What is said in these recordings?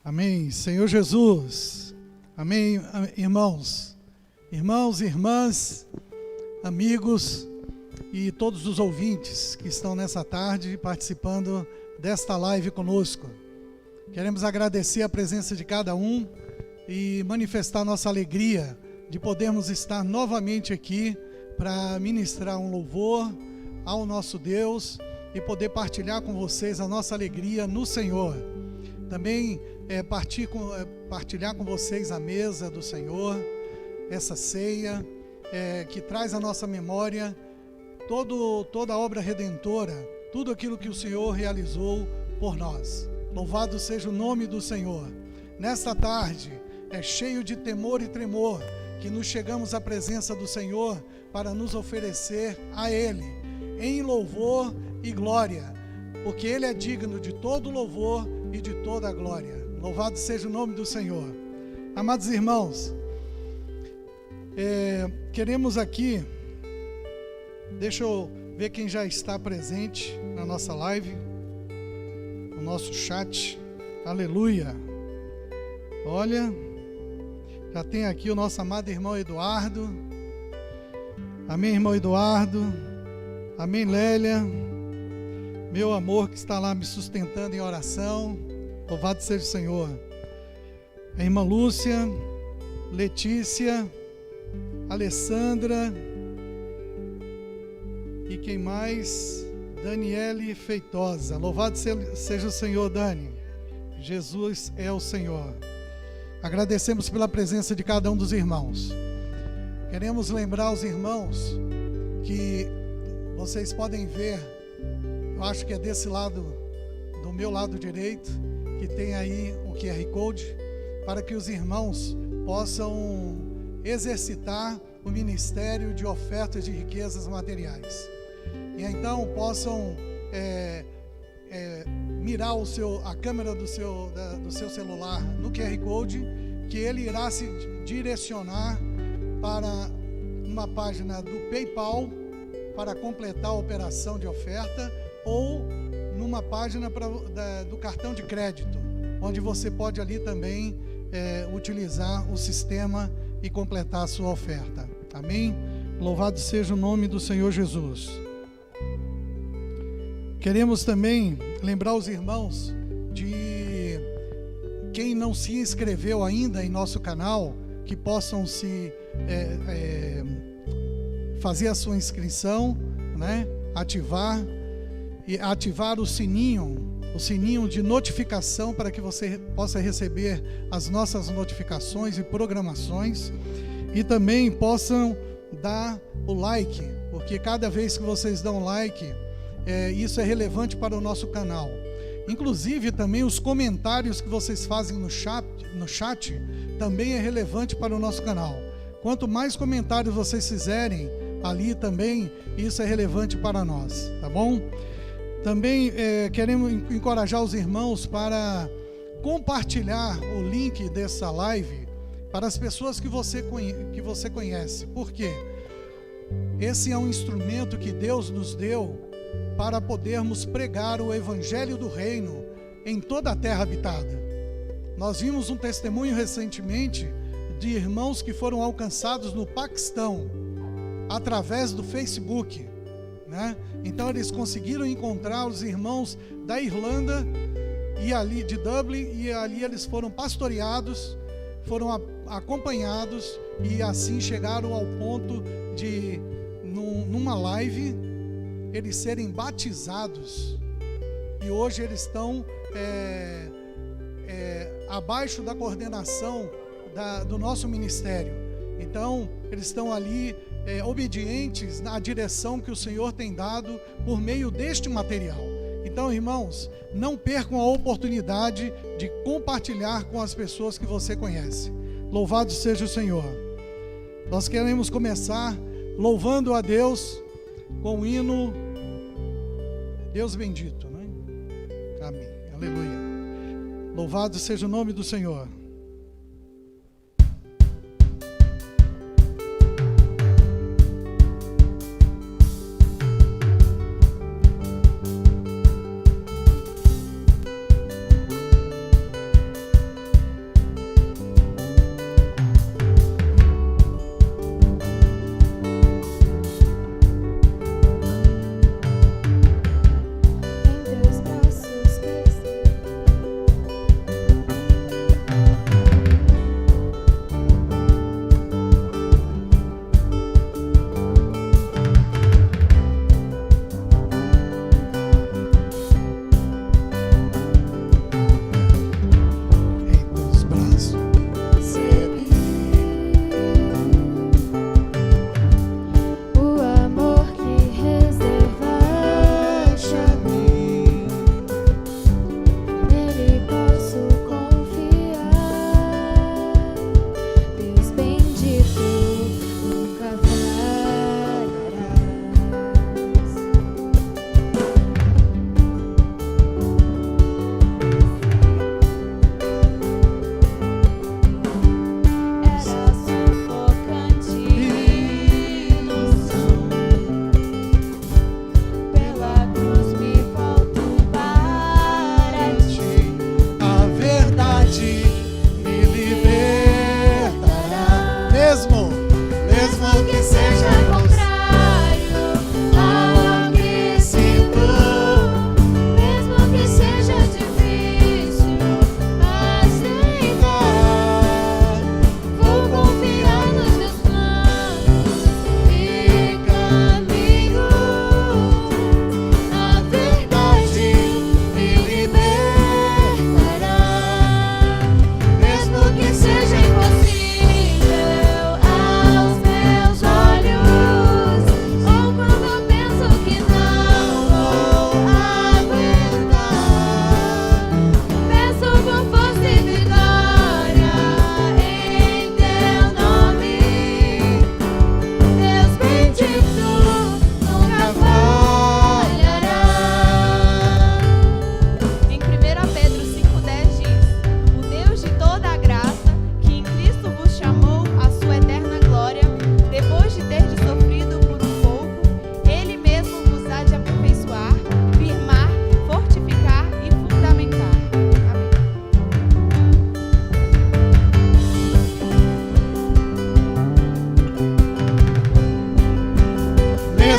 Amém. Senhor Jesus. Amém, irmãos. Irmãos e irmãs, amigos e todos os ouvintes que estão nessa tarde participando desta live conosco. Queremos agradecer a presença de cada um e manifestar nossa alegria de podermos estar novamente aqui para ministrar um louvor ao nosso Deus e poder partilhar com vocês a nossa alegria no Senhor. Também partilhar com vocês a mesa do Senhor, essa ceia que traz à nossa memória toda a obra redentora, tudo aquilo que o Senhor realizou por nós. Louvado seja o nome do Senhor. Nesta tarde, é cheio de temor e tremor que nos chegamos à presença do Senhor para nos oferecer a Ele, em louvor e glória, porque Ele é digno de todo louvor e de toda a glória. Louvado seja o nome do Senhor. Amados irmãos, queremos aqui, deixa eu ver quem já está presente na nossa live, no nosso chat. Aleluia. Olha, já tem aqui o nosso amado irmão Eduardo. Amém, irmão Eduardo. Amém, Lélia. Meu amor que está lá me sustentando em oração. Louvado seja o Senhor. A irmã Lúcia, Letícia, Alessandra e quem mais? Daniele Feitosa. Louvado seja o Senhor, Dani. Jesus é o Senhor. Agradecemos pela presença de cada um dos irmãos. Queremos lembrar os irmãos que vocês podem ver, eu acho que é desse lado, do meu lado direito, que tem aí o QR Code, para que os irmãos possam exercitar o ministério de ofertas de riquezas materiais. E então possam mirar a câmera do seu celular no QR Code, que ele irá se direcionar para uma página do PayPal para completar a operação de oferta, ou numa página do cartão de crédito, onde você pode ali também utilizar o sistema e completar a sua oferta. Amém? Louvado seja o nome do Senhor Jesus. Queremos também lembrar os irmãos de quem não se inscreveu ainda em nosso canal, que possam fazer a sua inscrição, né? Ativar o sininho de notificação, para que você possa receber as nossas notificações e programações, e também possam dar o like, porque cada vez que vocês dão like, isso é relevante para o nosso canal. Inclusive também os comentários que vocês fazem no chat também é relevante para o nosso canal. Quanto mais comentários vocês fizerem ali também, isso é relevante para nós, tá bom? Também queremos encorajar os irmãos para compartilhar o link dessa live para as pessoas que você conhece. Por quê? Esse é um instrumento que Deus nos deu para podermos pregar o Evangelho do Reino em toda a terra habitada. Nós vimos um testemunho recentemente de irmãos que foram alcançados no Paquistão através do Facebook, né? Então eles conseguiram encontrar os irmãos da Irlanda e ali de Dublin, e ali eles foram pastoreados, foram acompanhados, e assim chegaram ao ponto de numa live eles serem batizados, e hoje eles estão abaixo da coordenação do nosso ministério. Então eles estão ali obedientes à direção que o Senhor tem dado por meio deste material. Então, irmãos, não percam a oportunidade de compartilhar com as pessoas que você conhece. Louvado seja o Senhor. Nós queremos começar louvando a Deus com o hino Deus Bendito, né? Amém, aleluia. Louvado seja o nome do Senhor.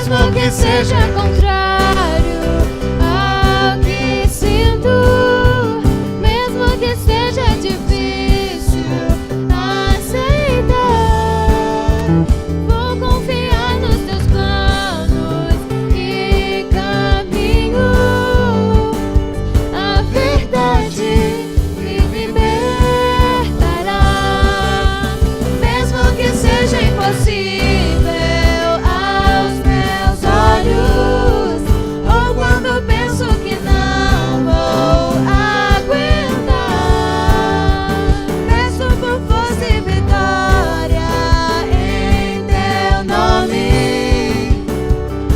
mesmo que seja contrário ao que sinto, mesmo que seja difícil aceitar, vou confiar nos teus planos e caminhos. A verdade me libertará, mesmo que seja impossível aos meus olhos, ou quando penso que não vou aguentar. Peço por força e vitória em teu nome,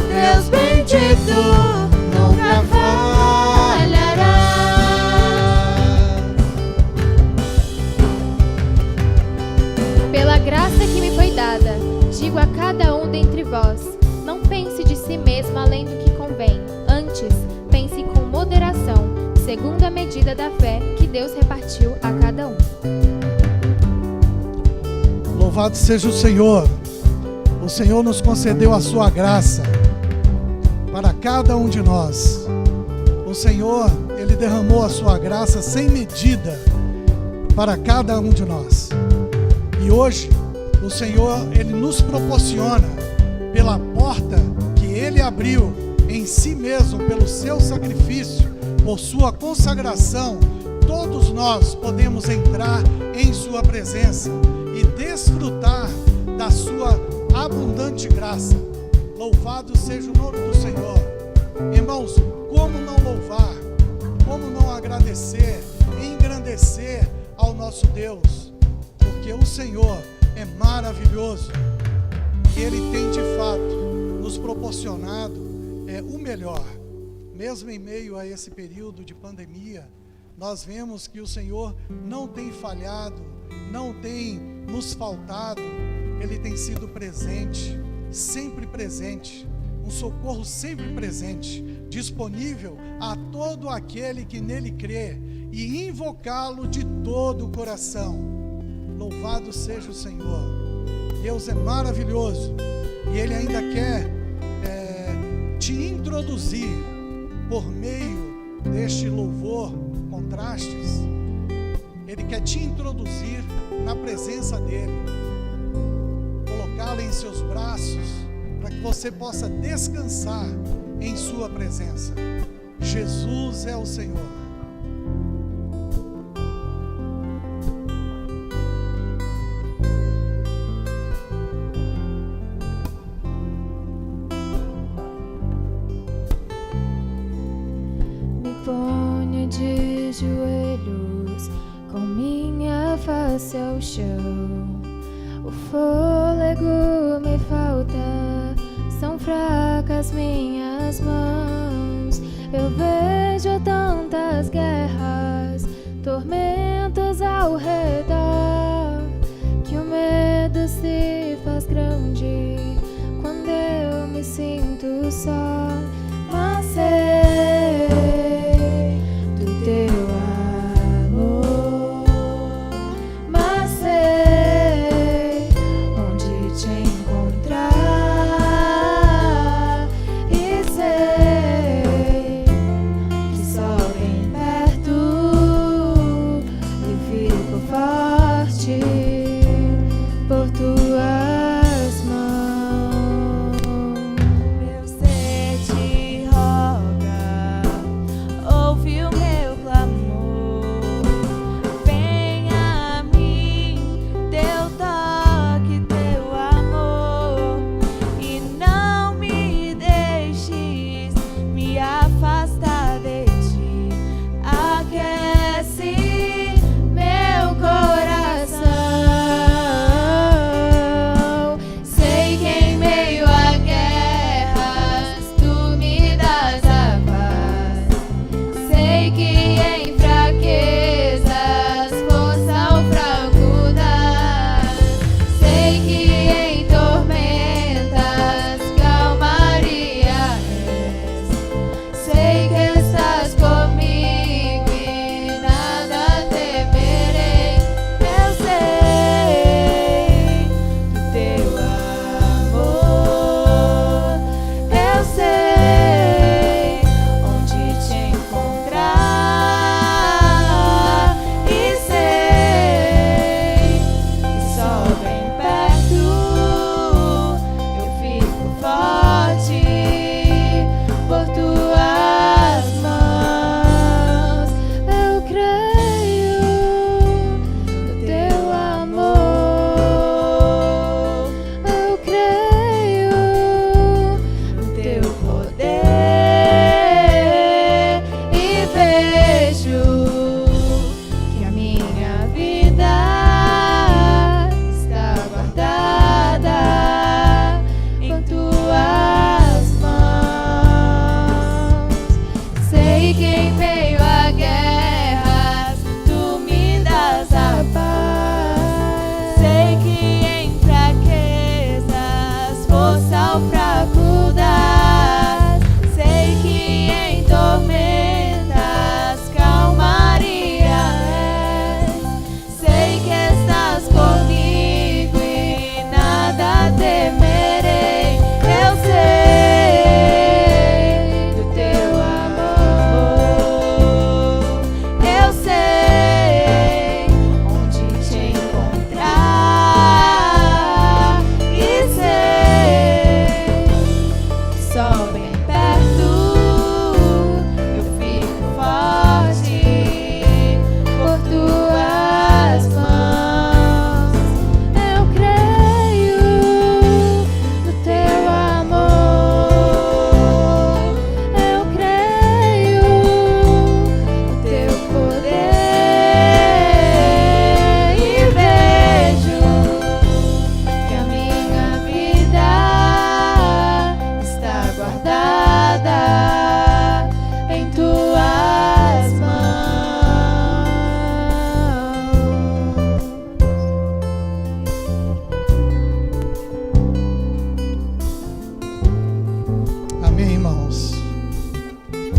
Deus bendito, nunca falhará. Pela graça que me foi dada, digo a cada um dentre vós: não pense de si mesmo além do que convém. Antes, pense com moderação, segundo a medida da fé que Deus repartiu a cada um. Louvado seja o Senhor. O Senhor nos concedeu a sua graça para cada um de nós. O Senhor, Ele derramou a sua graça sem medida para cada um de nós. E hoje, o Senhor, Ele nos proporciona, pela porta que Ele abriu em si mesmo, pelo seu sacrifício, por sua consagração, todos nós podemos entrar em sua presença e desfrutar da sua abundante graça. Louvado seja o nome do Senhor. Irmãos, como não louvar, como não agradecer, engrandecer ao nosso Deus, porque o Senhor é maravilhoso e Ele tem de fato nos proporcionado o melhor. Mesmo em meio a esse período de pandemia, nós vemos que o Senhor não tem falhado, não tem nos faltado. Ele tem sido presente, sempre presente, um socorro sempre presente, disponível a todo aquele que nele crê e invocá-lo de todo o coração. Louvado seja o Senhor. Deus é maravilhoso e Ele ainda quer te introduzir por meio deste louvor, contrastes. Ele quer te introduzir na presença dEle, colocá-lo em seus braços, para que você possa descansar em sua presença. Jesus é o Senhor. Ponho de joelhos com minha face ao chão. O fôlego me falta, são fracas minhas mãos. Eu vejo tantas guerras, tormentos ao redor, que o medo se faz grande quando eu me sinto só. Mas sei do teu amor, mas sei onde te encontrar, e sei que só bem perto eu fico forte por tuas mãos. Eu sei te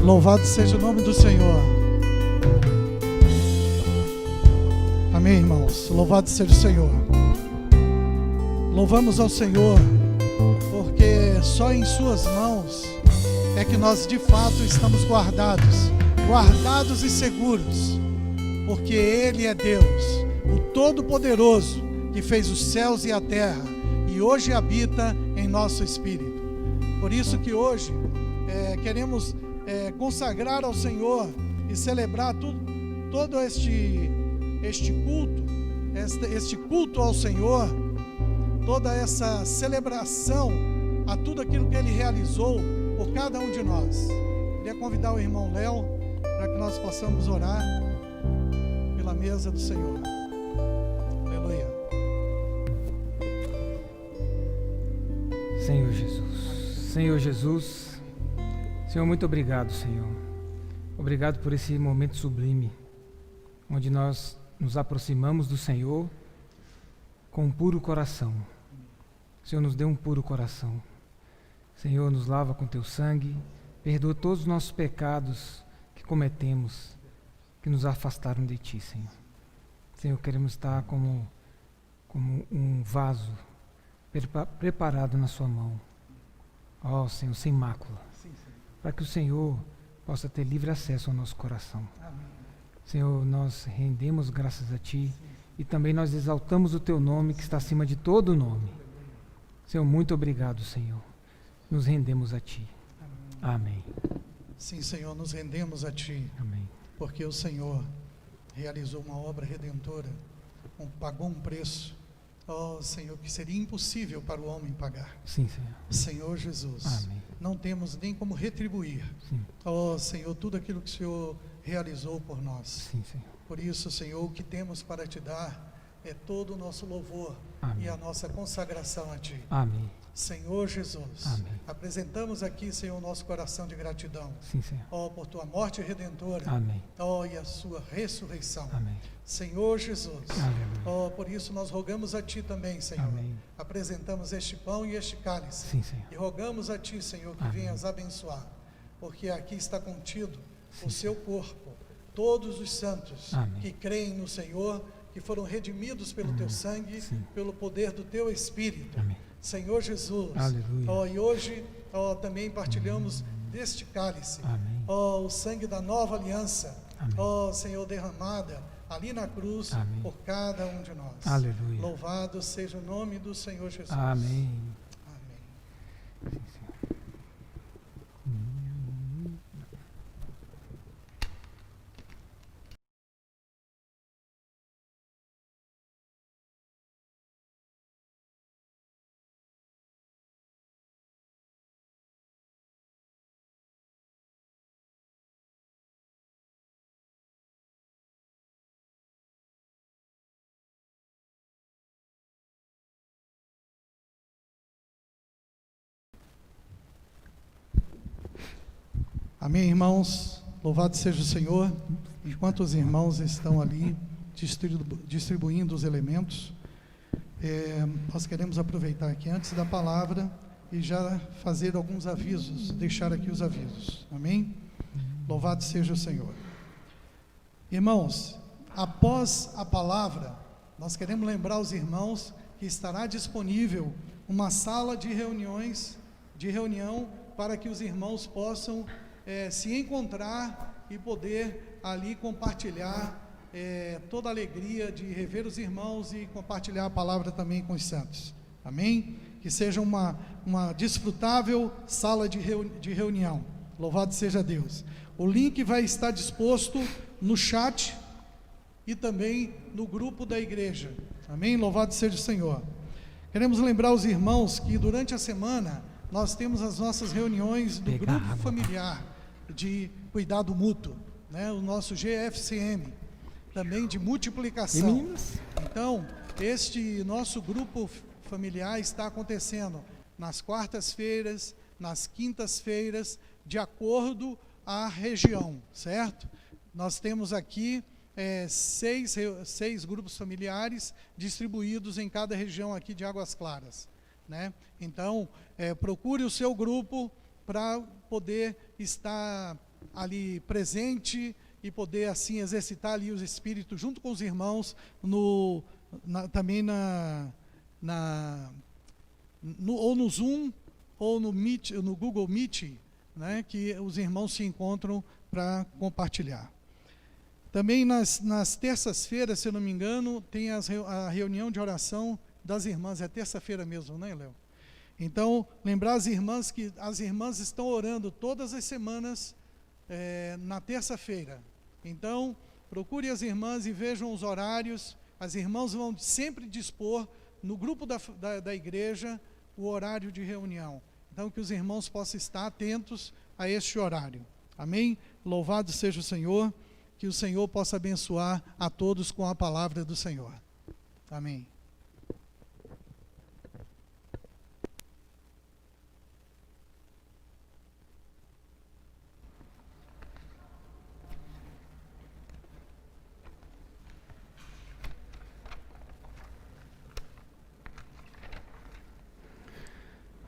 Louvado seja o nome do Senhor. Amém, irmãos. Louvado seja o Senhor. Louvamos ao Senhor, porque só em suas mãos é que nós de fato estamos guardados e seguros, porque Ele é Deus, o Todo-Poderoso, que fez os céus e a terra, e hoje habita em nosso espírito. Por isso que hoje queremos consagrar ao Senhor e celebrar todo este culto ao Senhor, toda essa celebração a tudo aquilo que Ele realizou por cada um de nós. Queria convidar o irmão Léo para que nós possamos orar pela mesa do Senhor. Aleluia. Senhor Jesus, Senhor, muito obrigado, Senhor. Obrigado por esse momento sublime, onde nós nos aproximamos do Senhor com um puro coração. Senhor, nos dê um puro coração. Senhor, nos lava com teu sangue, perdoa todos os nossos pecados que cometemos, que nos afastaram de ti, Senhor. Senhor, queremos estar como um vaso preparado na sua mão. Ó, Senhor, sem mácula, para que o Senhor possa ter livre acesso ao nosso coração. Senhor, nós rendemos graças a ti e também nós exaltamos o teu nome que está acima de todo nome. Senhor, muito obrigado, Senhor. Nos rendemos a ti. Amém. Sim, Senhor, nos rendemos a ti. Amém. Porque o Senhor realizou uma obra redentora, pagou um preço, ó Senhor, que seria impossível para o homem pagar. Sim, Senhor. Senhor Jesus, Amém. não temos nem como retribuir, Sim. ó Senhor, tudo aquilo que o Senhor realizou por nós. Sim, Senhor. Por isso, Senhor, o que temos para te dar é todo o nosso louvor. Amém. E a nossa consagração a ti. Amém. Senhor Jesus, Amém. apresentamos aqui, Senhor, o nosso coração de gratidão, Sim, Senhor. ó, por tua morte redentora, Amém. ó, e a sua ressurreição. Amém. Senhor Jesus, Aleluia. ó, por isso nós rogamos a ti também, Senhor. Amém. Apresentamos este pão e este cálice. Sim, Senhor. E rogamos a ti, Senhor, que Amém. venhas abençoar, porque aqui está contido o seu corpo, todos os santos Amém. que creem no Senhor, que foram redimidos pelo teu sangue, Sim. pelo poder do teu Espírito. Amém. Senhor Jesus, Aleluia. ó, e hoje ó, também partilhamos deste cálice, Amém. ó, o sangue da nova aliança, Amém. ó Senhor, derramada ali na cruz Amém. por cada um de nós. Aleluia. Louvado seja o nome do Senhor Jesus. Amém. Amém. Amém, irmãos. Louvado seja o Senhor. Enquanto os irmãos estão ali distribuindo os elementos, nós queremos aproveitar aqui antes da palavra e já fazer alguns avisos, deixar aqui os avisos. Amém? Louvado seja o Senhor. Irmãos, após a palavra, nós queremos lembrar os irmãos que estará disponível uma sala de reunião para que os irmãos possam se encontrar e poder ali compartilhar toda a alegria de rever os irmãos e compartilhar a palavra também com os santos. Amém? Que seja uma desfrutável sala de reunião. Louvado seja Deus. O link vai estar disposto no chat e também no grupo da igreja. Amém? Louvado seja o Senhor. Queremos lembrar os irmãos que durante a semana nós temos as nossas reuniões do grupo familiar de cuidado mútuo, né? O nosso GFCM, também de multiplicação. Então, este nosso grupo familiar está acontecendo nas quartas-feiras, nas quintas-feiras, de acordo à região, certo? Nós temos aqui 6 grupos familiares distribuídos em cada região aqui de Águas Claras, né? Então, procure o seu grupo para poder estar ali presente e poder assim exercitar ali os espíritos junto com os irmãos também ou no Zoom ou no Meet, no Google Meet, né, que os irmãos se encontram para compartilhar. Também nas terças-feiras, se eu não me engano, tem a reunião de oração das irmãs. É terça-feira mesmo, né, Léo? Então, lembrar as irmãs que as irmãs estão orando todas as semanas na terça-feira. Então, procure as irmãs e vejam os horários. As irmãs vão sempre dispor no grupo da igreja o horário de reunião. Então, que os irmãos possam estar atentos a este horário. Amém? Louvado seja o Senhor. Que o Senhor possa abençoar a todos com a palavra do Senhor. Amém.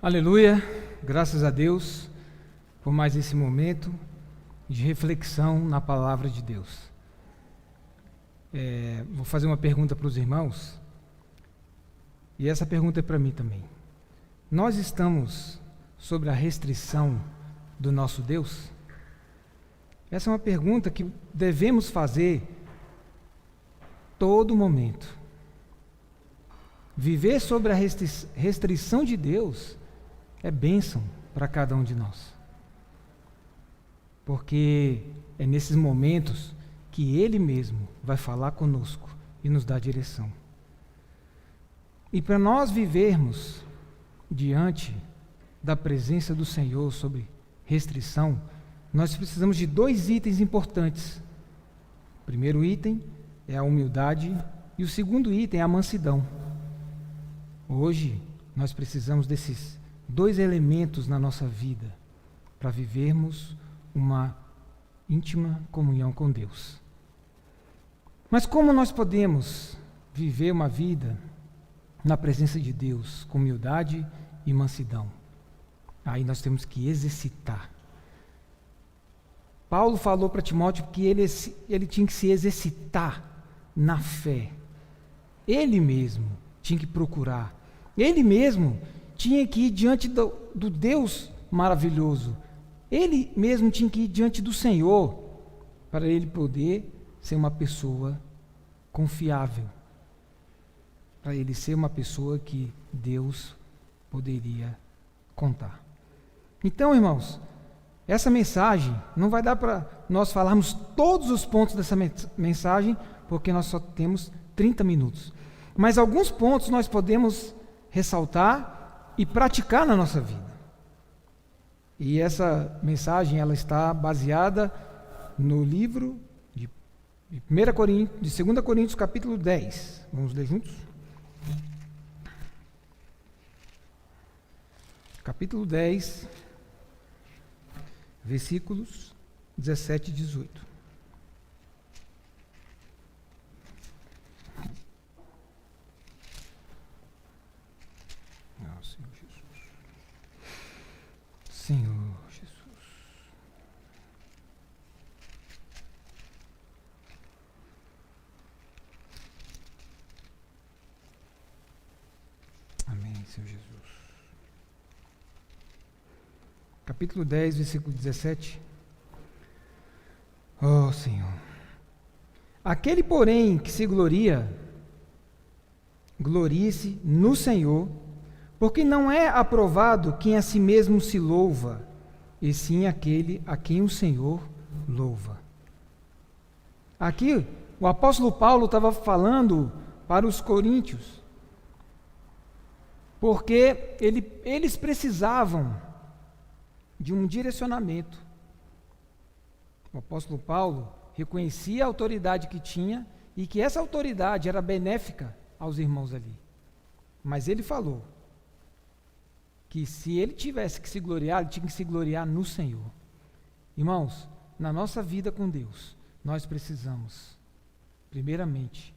Aleluia, graças a Deus por mais esse momento de reflexão na palavra de Deus. Vou fazer uma pergunta para os irmãos, e essa pergunta é para mim também. Nós estamos sob a restrição do nosso Deus? Essa é uma pergunta que devemos fazer todo momento. Viver sob a restrição de Deus é bênção para cada um de nós. Porque é nesses momentos que Ele mesmo vai falar conosco e nos dar direção. E para nós vivermos diante da presença do Senhor sob restrição, nós precisamos de 2 itens importantes. O primeiro item é a humildade e o segundo item é a mansidão. Hoje nós precisamos desses 2 elementos na nossa vida para vivermos uma íntima comunhão com Deus. Mas como nós podemos viver uma vida na presença de Deus com humildade e mansidão? Aí nós temos que exercitar. Paulo falou para Timóteo que ele tinha que se exercitar na fé. Ele mesmo tinha que procurar. Ele mesmo tinha que ir diante do Deus maravilhoso. Ele mesmo tinha que ir diante do Senhor para ele poder ser uma pessoa confiável, para ele ser uma pessoa que Deus poderia contar. Então, irmãos, essa mensagem não vai dar para nós falarmos todos os pontos dessa mensagem, porque nós só temos 30 minutos. Mas alguns pontos nós podemos ressaltar e praticar na nossa vida. E essa mensagem ela está baseada no livro de 2 Coríntios, capítulo 10. Vamos ler juntos? Capítulo 10, versículos 17 e 18. Senhor Jesus. Amém, Senhor Jesus. Capítulo 10, versículo 17. Oh, Senhor. Aquele, porém, que se gloria, glorie-se no Senhor, porque não é aprovado quem a si mesmo se louva, e sim aquele a quem o Senhor louva. Aqui, o apóstolo Paulo estava falando para os coríntios, porque eles precisavam de um direcionamento. O apóstolo Paulo reconhecia a autoridade que tinha e que essa autoridade era benéfica aos irmãos ali. Mas ele falou que se ele tivesse que se gloriar, ele tinha que se gloriar no Senhor. Irmãos, na nossa vida com Deus, nós precisamos, primeiramente,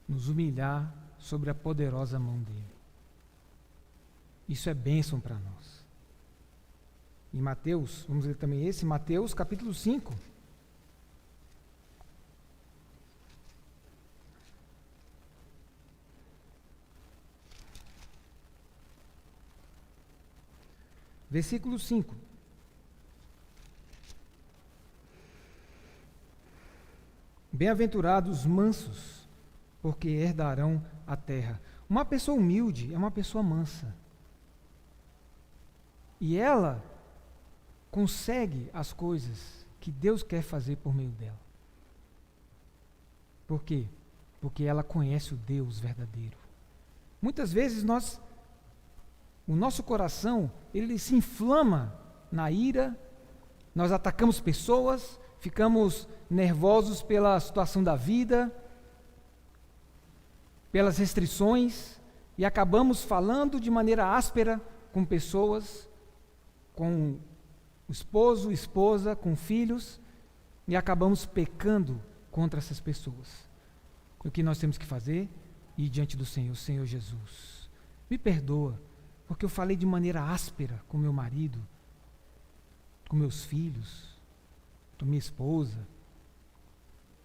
nos humilhar sobre a poderosa mão dele. Isso é bênção para nós. em Mateus, vamos ler também esse, Mateus capítulo 5. Versículo 5. Bem-aventurados os mansos, porque herdarão a terra. Uma pessoa humilde é uma pessoa mansa. E ela consegue as coisas que Deus quer fazer por meio dela. Por quê? Porque ela conhece o Deus verdadeiro. Muitas vezes o nosso coração, ele se inflama na ira, nós atacamos pessoas, ficamos nervosos pela situação da vida, pelas restrições, e acabamos falando de maneira áspera com pessoas, com o esposo, esposa, com filhos, e acabamos pecando contra essas pessoas. O que nós temos que fazer? Ir diante do Senhor, Senhor Jesus, me perdoa, porque eu falei de maneira áspera com meu marido, com meus filhos, com minha esposa.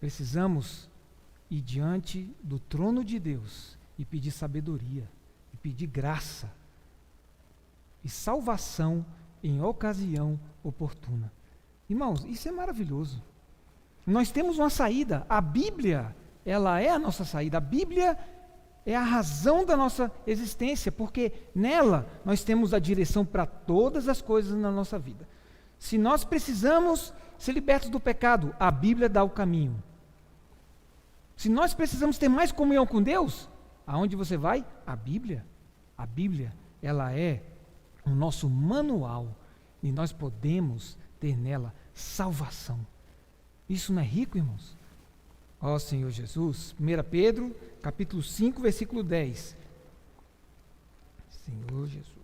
Precisamos ir diante do trono de Deus e pedir sabedoria, e pedir graça e salvação em ocasião oportuna. Irmãos, isso é maravilhoso. Nós temos uma saída. A Bíblia, ela é a nossa saída. A Bíblia é a razão da nossa existência, porque nela nós temos a direção para todas as coisas na nossa vida. Se nós precisamos ser libertos do pecado, a Bíblia dá o caminho. Se nós precisamos ter mais comunhão com Deus, aonde você vai? A Bíblia. A Bíblia, ela é o nosso manual e nós podemos ter nela salvação. Isso não é rico, irmãos? Ó Senhor Jesus, 1 Pedro, capítulo 5, versículo 10. Senhor Jesus.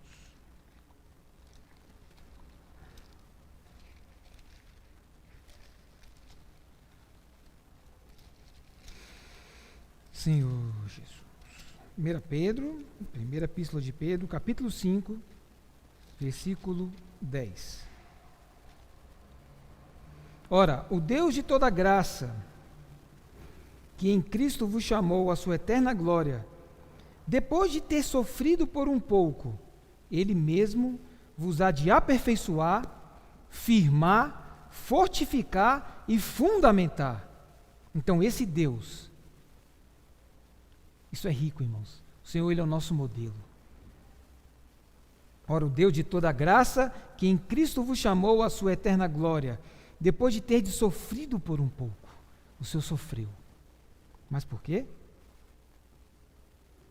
Senhor Jesus. 1 Pedro, primeira epístola de Pedro, capítulo 5, versículo 10. Ora, o Deus de toda graça, que em Cristo vos chamou à sua eterna glória, depois de ter sofrido por um pouco, Ele mesmo vos há de aperfeiçoar, firmar, fortificar e fundamentar. Então, esse Deus, isso é rico, irmãos. O Senhor, Ele é o nosso modelo. Ora, o Deus de toda graça, que em Cristo vos chamou à sua eterna glória, depois de ter sofrido por um pouco, o Senhor sofreu. Mas por quê?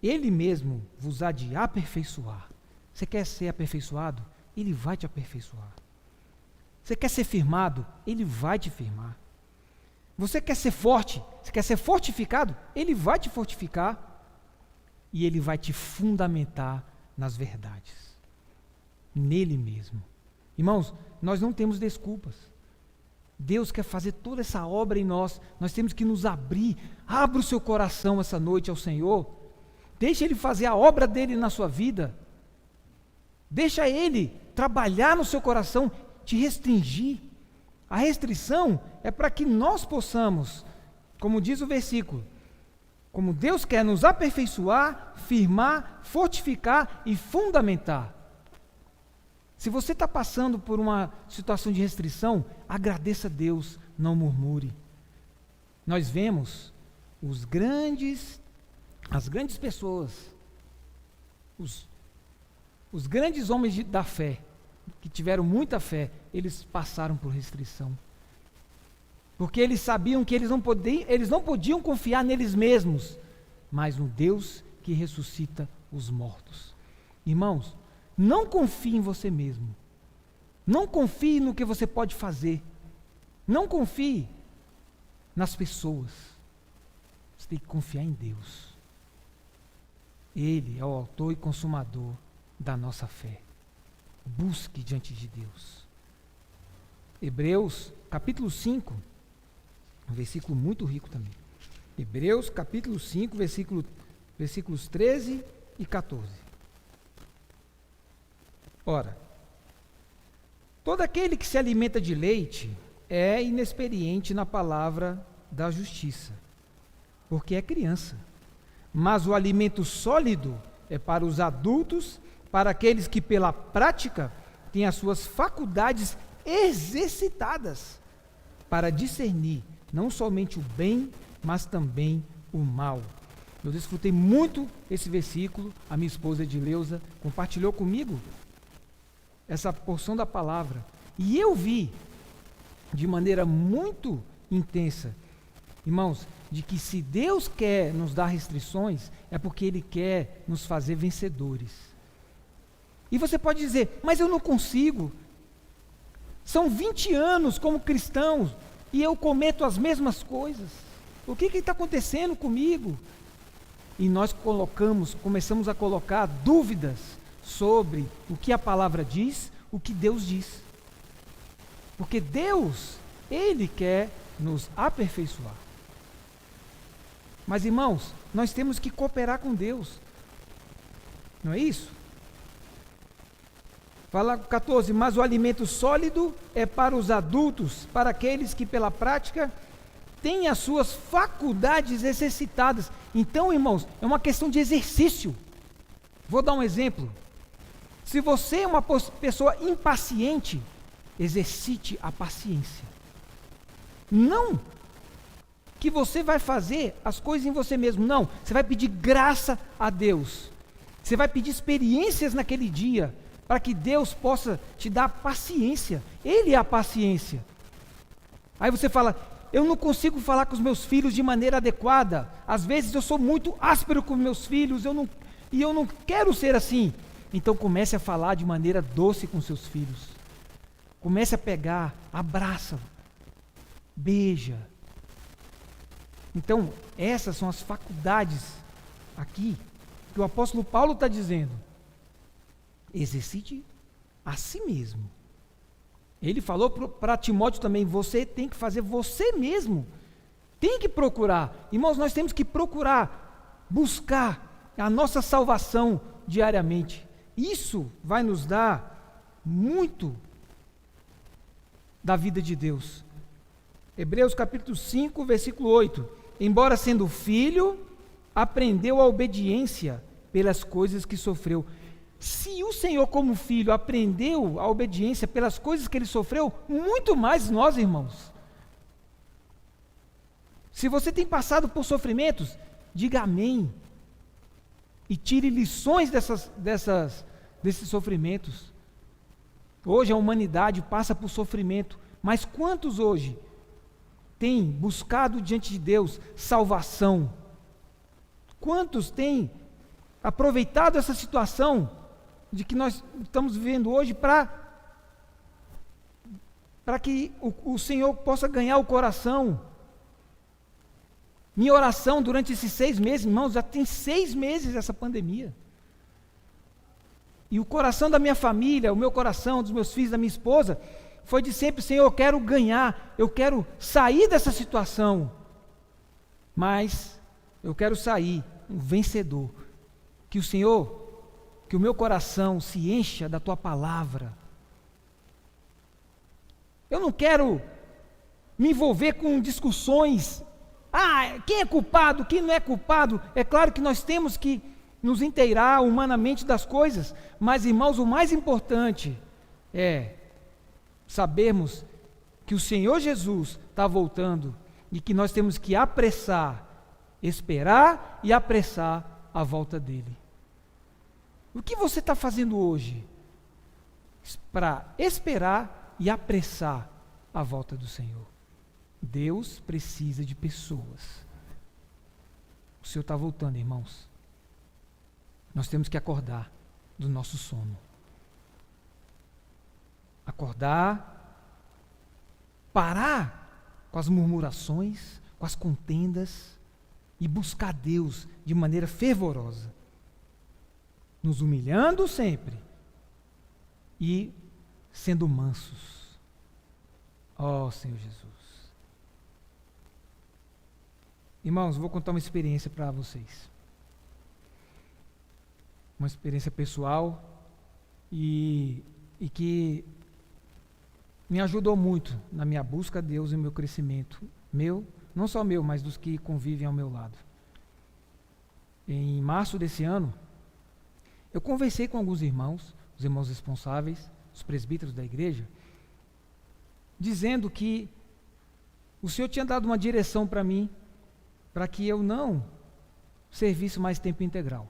Ele mesmo vos há de aperfeiçoar. Você quer ser aperfeiçoado? Ele vai te aperfeiçoar. Você quer ser firmado? Ele vai te firmar. Você quer ser forte? Você quer ser fortificado? Ele vai te fortificar. E Ele vai te fundamentar nas verdades. Nele mesmo. Irmãos, nós não temos desculpas. Deus quer fazer toda essa obra em nós. Nós temos que nos abrir. Abra o seu coração essa noite ao Senhor. Deixa Ele fazer a obra dEle na sua vida. Deixa Ele trabalhar no seu coração, te restringir. A restrição é para que nós possamos, como diz o versículo, como Deus quer nos aperfeiçoar, firmar, fortificar e fundamentar. Se você está passando por uma situação de restrição, agradeça a Deus, não murmure. Nós vemos as grandes pessoas, os grandes homens da fé, que tiveram muita fé, eles passaram por restrição. Porque eles sabiam que eles não podiam confiar neles mesmos, mas no Deus que ressuscita os mortos. Irmãos, não confie em você mesmo. Não confie no que você pode fazer. Não confie nas pessoas. Você tem que confiar em Deus. Ele é o autor e consumador da nossa fé. Busque diante de Deus. Hebreus, capítulo 5, um versículo muito rico também. Hebreus, capítulo 5, versículos 13 e 14. Ora, Todo aquele que se alimenta de leite é inexperiente na palavra da justiça, porque é criança. Mas o alimento sólido é para os adultos, para aqueles que pela prática têm as suas faculdades exercitadas para discernir não somente o bem, mas também o mal. Eu desfrutei muito esse versículo, a minha esposa Edileuza compartilhou comigo essa porção da palavra, e eu vi de maneira muito intensa, irmãos, de que se Deus quer nos dar restrições, é porque Ele quer nos fazer vencedores. E você pode dizer, mas eu não consigo, são 20 anos como cristãos, e eu cometo as mesmas coisas, o que está acontecendo comigo? E nós começamos a colocar dúvidas sobre o que a palavra diz, o que Deus diz. Porque Deus, Ele quer nos aperfeiçoar. Mas irmãos, nós temos que cooperar com Deus. Não é isso? Fala 14, mas o alimento sólido é para os adultos, para aqueles que pela prática têm as suas faculdades exercitadas. Então, irmãos, é uma questão de exercício. Vou dar um exemplo. Se você é uma pessoa impaciente, exercite a paciência. Não que você vai fazer as coisas em você mesmo, não. Você vai pedir graça a Deus. Você vai pedir experiências naquele dia, para que Deus possa te dar paciência. Ele é a paciência. Aí você fala, eu não consigo falar com os meus filhos de maneira adequada. Às vezes eu sou muito áspero com meus filhos, e eu não quero ser assim. Então comece a falar de maneira doce com seus filhos. Comece a pegar, abraça, beija. Então, essas são as faculdades aqui que o apóstolo Paulo está dizendo. Exercite a si mesmo. Ele falou para Timóteo também, você tem que fazer você mesmo. Tem que procurar. Irmãos, nós temos que procurar, buscar a nossa salvação diariamente. Isso vai nos dar muito da vida de Deus. Hebreus capítulo 5, versículo 8. Embora sendo filho, aprendeu a obediência pelas coisas que sofreu. Se o Senhor, como filho, aprendeu a obediência pelas coisas que ele sofreu, muito mais nós, irmãos. Se você tem passado por sofrimentos, diga amém. E tire lições desses sofrimentos. Hoje a humanidade passa por sofrimento, mas quantos hoje têm buscado diante de Deus salvação? Quantos têm aproveitado essa situação de que nós estamos vivendo hoje para que o Senhor possa ganhar o coração? Minha oração durante esses 6 meses, irmãos, já tem 6 meses essa pandemia. E o coração da minha família, o meu coração, dos meus filhos, da minha esposa, foi de sempre, Senhor, eu quero ganhar, eu quero sair dessa situação. Mas eu quero sair um vencedor. Que o Senhor, que o meu coração se encha da Tua palavra. Eu não quero me envolver com discussões. Quem é culpado, quem não é culpado? É claro que nós temos que nos inteirar humanamente das coisas, mas, irmãos, o mais importante é sabermos que o Senhor Jesus está voltando e que nós temos que apressar, esperar e apressar a volta dele. O que você está fazendo hoje para esperar e apressar a volta do Senhor? Deus precisa de pessoas. O Senhor está voltando, irmãos. Nós temos que acordar do nosso sono. Acordar, parar com as murmurações, com as contendas e buscar Deus de maneira fervorosa, nos humilhando sempre e sendo mansos. Ó Senhor Jesus. Irmãos, vou contar uma experiência para vocês. Uma experiência pessoal e que me ajudou muito na minha busca a Deus e no meu crescimento. Meu, não só meu, mas dos que convivem ao meu lado. Em março desse ano, eu conversei com alguns irmãos, os irmãos responsáveis, os presbíteros da igreja, dizendo que o Senhor tinha dado uma direção para mim, para que eu não servisse mais tempo integral,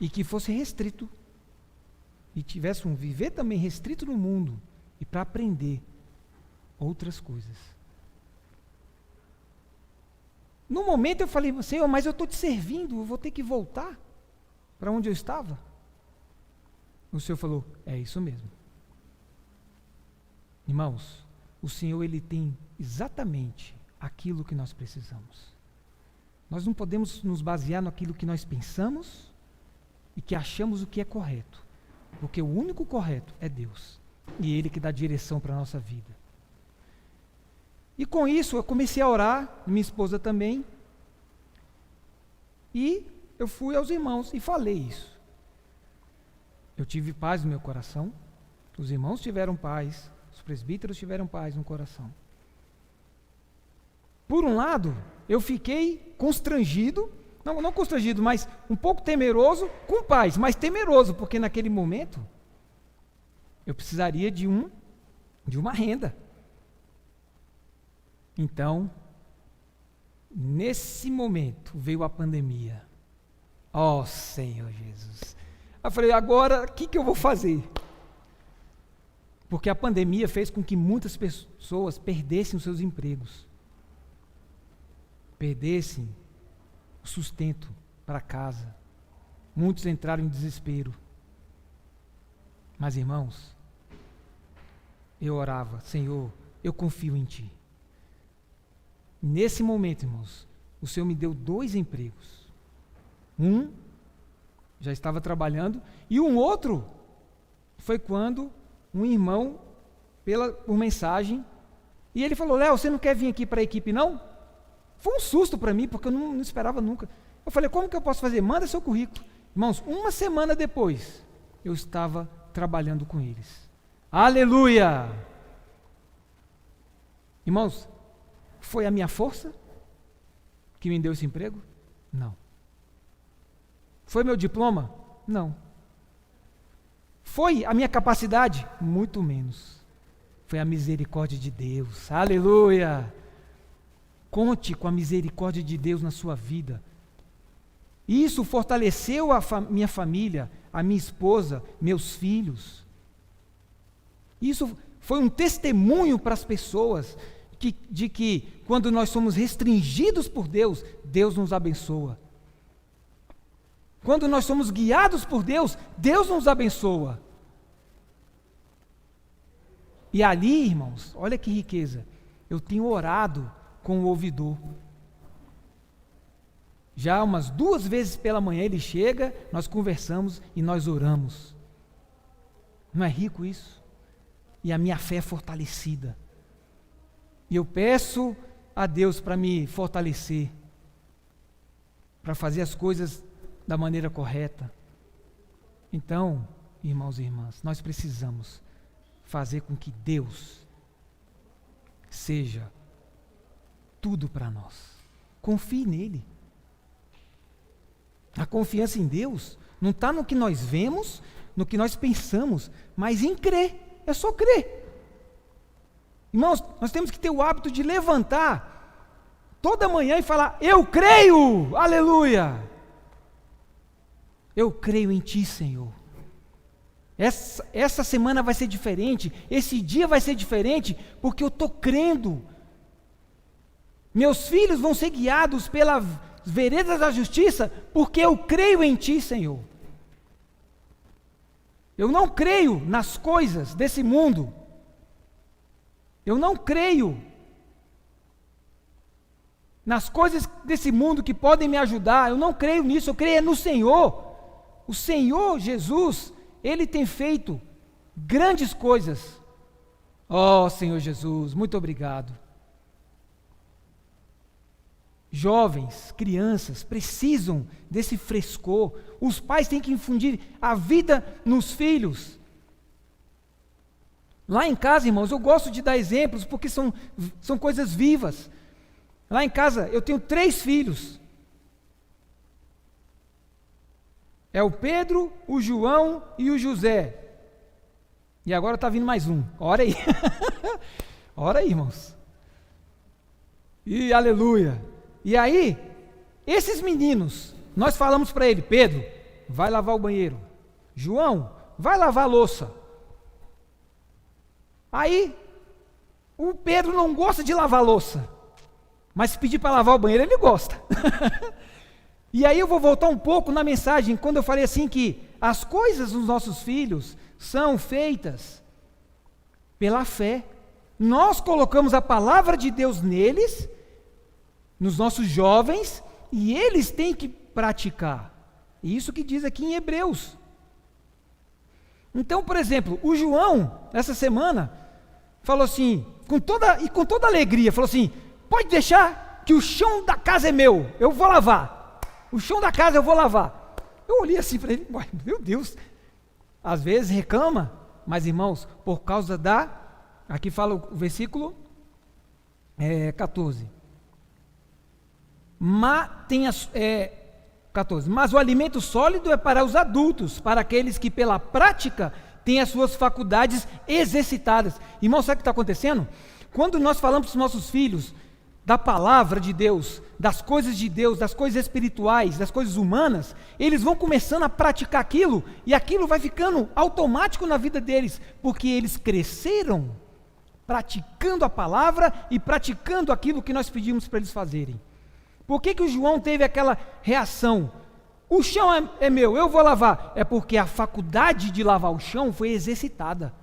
e que fosse restrito, e tivesse um viver também restrito no mundo, e para aprender outras coisas. No momento eu falei, Senhor, mas eu estou te servindo, eu vou ter que voltar para onde eu estava. O Senhor falou, é isso mesmo. Irmãos, o Senhor, Ele tem exatamente aquilo que nós precisamos. Nós não podemos nos basear naquilo que nós pensamos e que achamos o que é correto, porque o único correto é Deus, e Ele que dá direção para a nossa vida. E com isso eu comecei a orar, minha esposa também, e eu fui aos irmãos e falei isso. Eu tive paz no meu coração, os irmãos tiveram paz, os presbíteros tiveram paz no coração. Por um lado, eu fiquei constrangido, não constrangido, mas um pouco temeroso, com paz, mas temeroso, porque naquele momento eu precisaria de uma renda. Então, nesse momento veio a pandemia. Ó Senhor Jesus. Eu falei, agora o que eu vou fazer? Porque a pandemia fez com que muitas pessoas perdessem os seus empregos, perdessem o sustento para casa. Muitos entraram em desespero. Mas, irmãos, eu orava, Senhor, eu confio em Ti. Nesse momento, irmãos, o Senhor me deu 2 empregos. Um, já estava trabalhando, e um outro foi quando um irmão, por mensagem, e ele falou, Léo, você não quer vir aqui para a equipe não? Foi um susto para mim, porque eu não esperava nunca. Eu falei, como que eu posso fazer? Manda seu currículo. Irmãos, uma semana depois, eu estava trabalhando com eles. Aleluia! Irmãos, foi a minha força que me deu esse emprego? Não. Foi meu diploma? Não. Foi a minha capacidade? Muito menos. Foi a misericórdia de Deus. Aleluia! Conte com a misericórdia de Deus na sua vida. Isso fortaleceu a minha família, a minha esposa, meus filhos. Isso foi um testemunho para as pessoas de que quando nós somos restringidos por Deus, Deus nos abençoa. Quando nós somos guiados por Deus, Deus nos abençoa. E ali, irmãos, olha que riqueza, eu tenho orado com o ouvidor. Já umas 2 vezes pela manhã ele chega, nós conversamos e nós oramos. Não é rico isso? E a minha fé é fortalecida. E eu peço a Deus para me fortalecer, para fazer as coisas da maneira correta. Então, irmãos e irmãs, nós precisamos fazer com que Deus seja tudo para nós. Confie nele. A confiança em Deus não está no que nós vemos, no que nós pensamos, mas em crer. É só crer. Irmãos, nós temos que ter o hábito de levantar toda manhã e falar, eu creio, aleluia. Eu creio em Ti, Senhor. Essa semana vai ser diferente, esse dia vai ser diferente, porque eu estou crendo. Meus filhos vão ser guiados pelas veredas da justiça, porque eu creio em Ti, Senhor. Eu não creio nas coisas desse mundo. Eu não creio nas coisas desse mundo que podem me ajudar. Eu não creio nisso, eu creio no Senhor. O Senhor Jesus, Ele tem feito grandes coisas. Oh, Senhor Jesus, muito obrigado. Jovens, crianças, precisam desse frescor. Os pais têm que infundir a vida nos filhos. Lá em casa, irmãos, eu gosto de dar exemplos porque são coisas vivas. Lá em casa eu tenho 3 filhos. É o Pedro, o João e o José. E agora está vindo mais um. Ora aí. Ora aí, irmãos. E aleluia. E aí, esses meninos, nós falamos para ele: Pedro, vai lavar o banheiro. João, vai lavar a louça. Aí, o Pedro não gosta de lavar a louça, mas se pedir para lavar o banheiro, ele gosta. E aí eu vou voltar um pouco na mensagem, quando eu falei assim que as coisas dos nossos filhos são feitas pela fé. Nós colocamos a palavra de Deus neles, nos nossos jovens, e eles têm que praticar. Isso que diz aqui em Hebreus. Então, por exemplo, o João, essa semana, falou assim, com toda alegria, falou assim: pode deixar que o chão da casa é meu, eu vou lavar. O chão da casa eu vou lavar. Eu olhei assim para ele: meu Deus, às vezes reclama, mas irmãos, por causa aqui fala o versículo 14. 14. Mas o alimento sólido é para os adultos, para aqueles que pela prática têm as suas faculdades exercitadas. Irmão, sabe o que está acontecendo? Quando nós falamos para os nossos filhos da palavra de Deus, das coisas de Deus, das coisas espirituais, das coisas humanas, eles vão começando a praticar aquilo, e aquilo vai ficando automático na vida deles, porque eles cresceram praticando a palavra e praticando aquilo que nós pedimos para eles fazerem. Por que o João teve aquela reação? O chão é meu, eu vou lavar. É porque a faculdade de lavar o chão foi exercitada,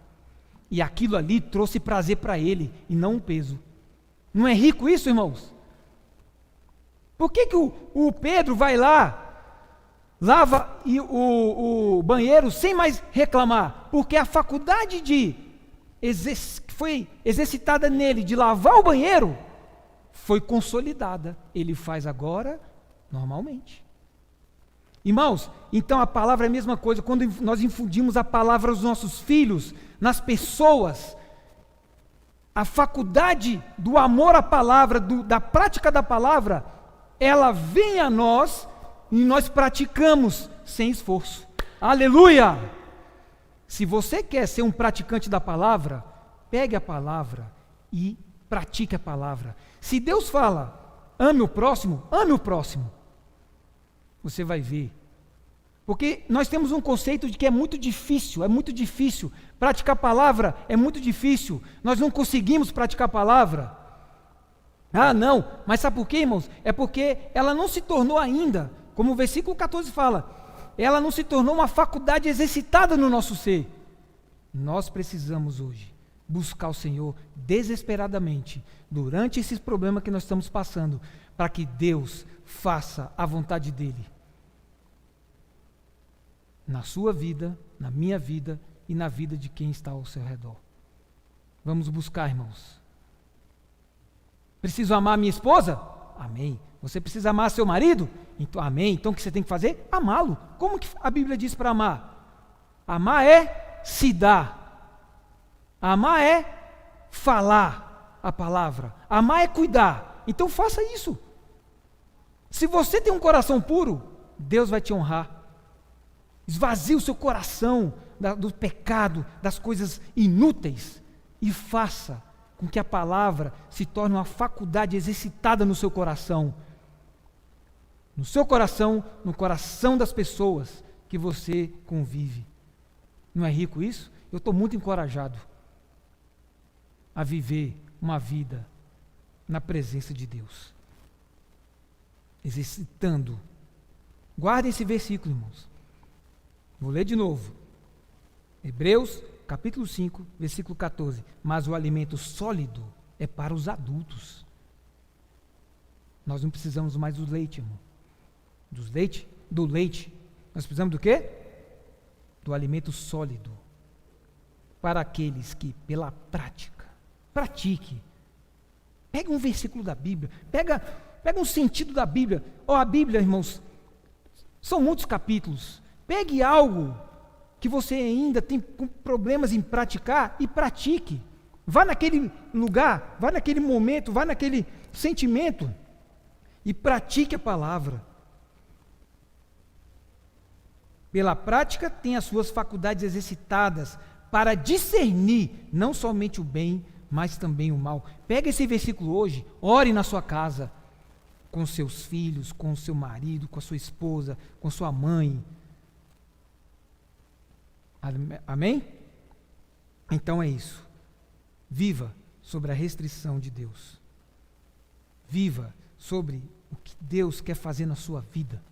e aquilo ali trouxe prazer para ele, e não um peso. Não é rico isso, irmãos? Por que o Pedro vai lá, lava o banheiro sem mais reclamar? Porque a faculdade foi exercitada nele de lavar o banheiro foi consolidada. Ele faz agora normalmente. Irmãos, então a palavra é a mesma coisa. Quando nós infundimos a palavra aos nossos filhos, nas pessoas, a faculdade do amor à palavra, da prática da palavra, ela vem a nós e nós praticamos sem esforço. Aleluia! Se você quer ser um praticante da palavra, pegue a palavra e pratique a palavra. Se Deus fala, ame o próximo, você vai ver. Porque nós temos um conceito de que é muito difícil. Praticar a palavra é muito difícil. Nós não conseguimos praticar a palavra. Ah, não. Mas sabe por quê, irmãos? É porque ela não se tornou ainda, como o versículo 14 fala, ela não se tornou uma faculdade exercitada no nosso ser. Nós precisamos hoje buscar o Senhor desesperadamente, durante esses problemas que nós estamos passando, para que Deus faça a vontade dEle. Na sua vida, na minha vida e na vida de quem está ao seu redor. Vamos buscar, irmãos. Preciso amar minha esposa? Amém. Você precisa amar seu marido? Então, amém. Então o que você tem que fazer? Amá-lo. Como que a Bíblia diz para amar? Amar é se dar. Amar é falar a palavra. Amar é cuidar. Então faça isso. Se você tem um coração puro, Deus vai te honrar. Esvazie o seu coração do pecado, das coisas inúteis, e faça com que a palavra se torne uma faculdade exercitada no seu coração. No seu coração, no coração das pessoas que você convive. Não é rico isso? Eu estou muito encorajado a viver uma vida na presença de Deus. Exercitando. Guardem esse versículo, irmãos. Vou ler de novo. Hebreus, capítulo 5, versículo 14. Mas o alimento sólido é para os adultos. Nós não precisamos mais do leite, irmão. Do leite. Nós precisamos do quê? Do alimento sólido. Para aqueles que, pela prática, pratique. Pega um versículo da Bíblia. Pega um sentido da Bíblia. A Bíblia, irmãos, são muitos capítulos. Pegue algo que você ainda tem problemas em praticar, e pratique. Vá naquele lugar, vá naquele momento, vá naquele sentimento e pratique a palavra. Pela prática, tem as suas faculdades exercitadas para discernir não somente o bem, mas também o mal. Pega esse versículo hoje, ore na sua casa, com seus filhos, com seu marido, com a sua esposa, com sua mãe. Amém? Então é isso. Viva sobre a restrição de Deus. Viva sobre o que Deus quer fazer na sua vida.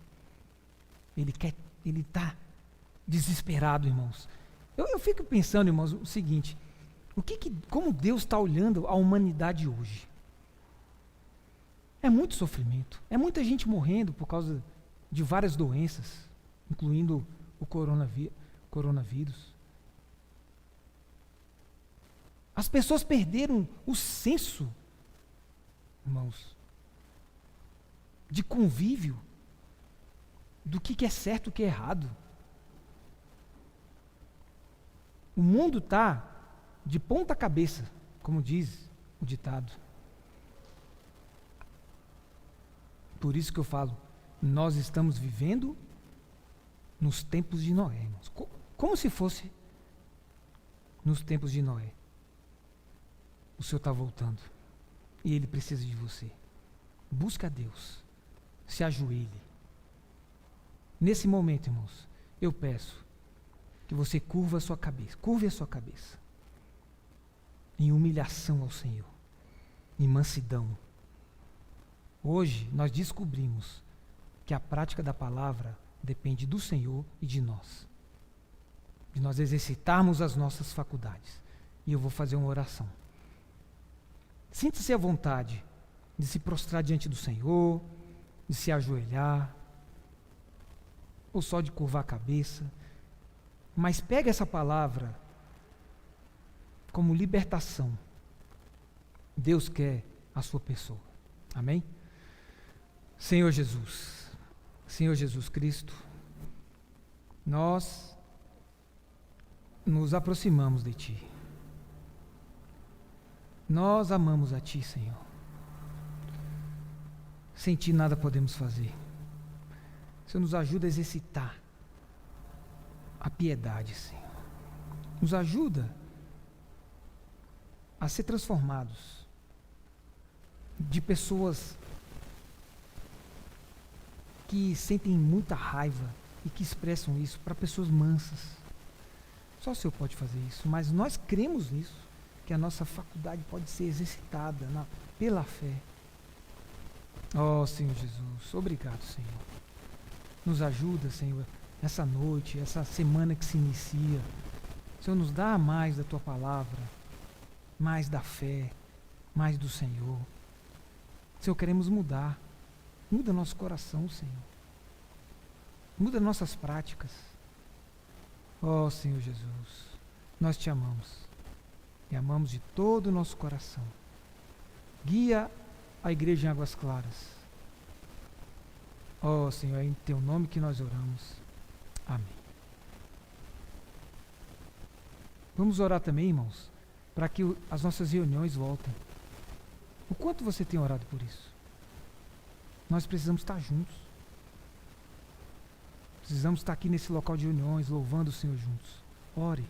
Ele está desesperado, irmãos. Eu fico pensando, irmãos, o seguinte: como Deus está olhando a humanidade hoje? É muito sofrimento, é muita gente morrendo por causa de várias doenças, incluindo o coronavírus. As pessoas perderam o senso, irmãos, de convívio, do que é certo e o que é errado. O mundo está de ponta cabeça, como diz o ditado. Por isso que eu falo, nós estamos vivendo nos tempos de Noé, irmãos. Como se fosse nos tempos de Noé. O Senhor está voltando e Ele precisa de você. Busca a Deus, se ajoelhe. Nesse momento, irmãos, eu peço que você curve a sua cabeça em humilhação ao Senhor, em mansidão. Hoje nós descobrimos que a prática da palavra depende do Senhor e de nós exercitarmos as nossas faculdades. E eu vou fazer uma oração. Sinta-se à vontade de se prostrar diante do Senhor, de se ajoelhar, ou só de curvar a cabeça. Mas pega essa palavra como libertação. Deus quer a sua pessoa. Amém? Senhor Jesus Cristo, nós nos aproximamos de Ti. Nós amamos a Ti, Senhor. Sem Ti nada podemos fazer. O Senhor nos ajuda a exercitar a piedade, Senhor. Nos ajuda a ser transformados de pessoas que sentem muita raiva e que expressam isso para pessoas mansas. Só o Senhor pode fazer isso, mas nós cremos nisso, que a nossa faculdade pode ser exercitada pela fé. Oh, Senhor Jesus, obrigado, Senhor. Nos ajuda, Senhor, essa noite, essa semana que se inicia. Senhor, nos dá mais da Tua palavra, mais da fé, mais do Senhor. Senhor, queremos mudar. Muda nosso coração, Senhor. Muda nossas práticas. Oh, Senhor Jesus, nós Te amamos. E amamos de todo o nosso coração. Guia a igreja em Águas Claras. Oh, Senhor, é em Teu nome que nós oramos. Amém. Vamos orar também, irmãos, para que as nossas reuniões voltem. O quanto você tem orado por isso? Nós precisamos estar juntos. Precisamos estar aqui nesse local de reuniões, louvando o Senhor juntos. Ore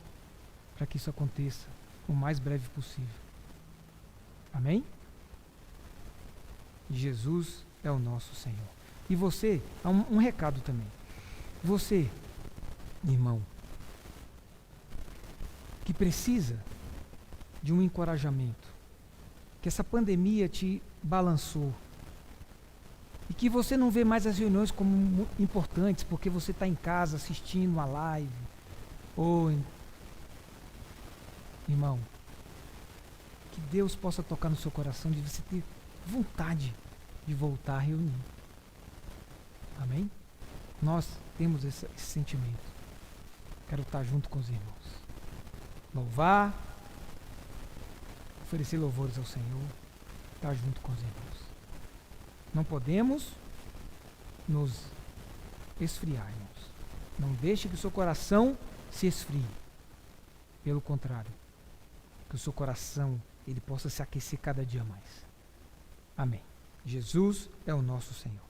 para que isso aconteça o mais breve possível. Amém? Jesus é o nosso Senhor. E você, há um recado também. Você, irmão, que precisa de um encorajamento, que essa pandemia te balançou, e que você não vê mais as reuniões como importantes, porque você está em casa assistindo uma live, ou irmão, que Deus possa tocar no seu coração de você ter vontade de voltar a reunir. Amém? Nós temos esse sentimento. Quero estar junto com os irmãos. Louvar, oferecer louvores ao Senhor, estar junto com os irmãos. Não podemos nos esfriar, irmãos. Não deixe que o seu coração se esfrie. Pelo contrário, que o seu coração ele possa se aquecer cada dia mais. Amém. Jesus é o nosso Senhor.